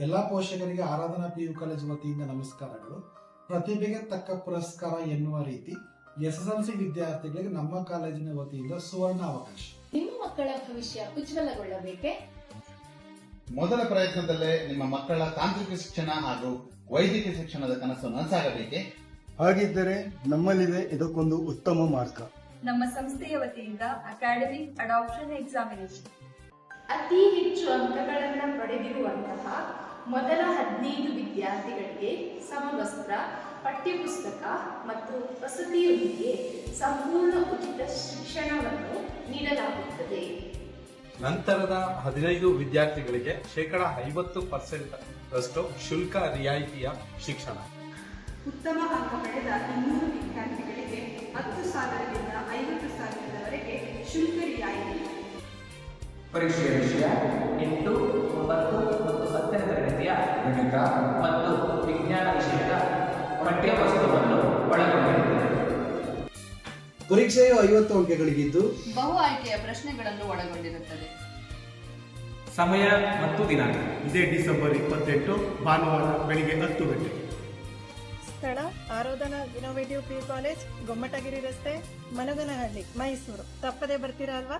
ಎಲ್ಲಾ ಪೋಷಕರಿಗೆ ಆರಾಧನಾ PU college ವತಿಯಿಂದ ನಮಸ್ಕಾರಗಳು. ಪ್ರತಿಭೆಗೆ ತಕ್ಕ ಪುರಸ್ಕಾರ ಎನ್ನುವ ರೀತಿ SSLC ವಿದ್ಯಾರ್ಥಿಗಳಿಗೆ ನಮ್ಮ ಕಾಲೇಜಿನ ವತಿಯಿಂದ ಸುವರ್ಣ ಅವಕಾಶ. ನಿಮ್ಮ ಮಕ್ಕಳ ಭವಿಷ್ಯ ಉಜ್ವಲಗೊಳ್ಳಬೇಕೆ? ಮೊದಲ ಪ್ರಯತ್ನದಲ್ಲೇ ನಿಮ್ಮ ಮಕ್ಕಳ ತಾಂತ್ರಿಕ ಶಿಕ್ಷಣ ಹಾಗೂ ವೈದ್ಯಕೀಯ ಶಿಕ್ಷಣದ ಕನಸು ನನಸಾಗಬೇಕೆ? ಹಾಗಿದ್ದರೆ ನಮ್ಮಲ್ಲಿದೆ ಇದಕ್ಕೊಂದು ಉತ್ತಮ ಮಾರ್ಗ. ನಮ್ಮ ಸಂಸ್ಥೆಯ ವತಿಯಿಂದ ಅಕಾಡೆಮಿಕ್ ಅಡಾಪ್ಷನ್ ಎಕ್ಸಾಮಿನೇಷನ್. ಅತಿ ಹೆಚ್ಚು ಅಂಕಗಳನ್ನು ಪಡೆದಿರುವಂತಹ ಮೊದಲ 15 ವಿದ್ಯಾರ್ಥಿಗಳಿಗೆ ಸಮವಸ್ತ್ರ, ಪಠ್ಯಪುಸ್ತಕ ಮತ್ತು ವಸತಿಯೊಂದಿಗೆ ಸಂಪೂರ್ಣ ಉಚಿತ ಶಿಕ್ಷಣವನ್ನು ನೀಡಲಾಗುತ್ತದೆ. ನಂತರದ 15 ವಿದ್ಯಾರ್ಥಿಗಳಿಗೆ 50% ಶುಲ್ಕ ರಿಯಾಯಿತಿಯ ಶಿಕ್ಷಣ. ಉತ್ತಮ ಅಂಕ ಪಡೆದ 200 ವಿದ್ಯಾರ್ಥಿಗಳಿಗೆ 10,000ರಿಂದ 50,000ದವರೆಗೆ ಶುಲ್ಕ ರಿಯಾಯಿತಿ. ಪರೀಕ್ಷೆಯ ವಿಷಯ 8, 9 ಮತ್ತು 10ನೇ ತರಗತಿಯ ಗಣಿತ ಮತ್ತು ವಿಜ್ಞಾನ ವಿಷಯದ ಪಠ್ಯವಸ್ತುವನ್ನು ಒಳಗೊಂಡಿರುತ್ತದೆ. ಪರೀಕ್ಷೆಯು 50 ಅಂಕಗಳಿಗಿದ್ದು ಬಹು ಆಯ್ಕೆಯ ಪ್ರಶ್ನೆಗಳನ್ನು ಒಳಗೊಂಡಿರುತ್ತದೆ. ಸಮಯ ಮತ್ತು ದಿನಾಂಕ ಇದೇ ಡಿಸೆಂಬರ್ 28 ಭಾನುವಾರ ಬೆಳಿಗ್ಗೆ 10 ಗಂಟೆಗೆ. ಸ್ಥಳ ಆರಾಧನಾ ಇನೋವೇಟಿವ್ PU ಕಾಲೇಜ್, ಗೊಮ್ಮಟಗಿರಿ ರಸ್ತೆ, ಮನಗನಹಳ್ಳಿ, ಮೈಸೂರು. ತಪ್ಪದೆ ಬರ್ತೀರಾ ಅಲ್ವಾ?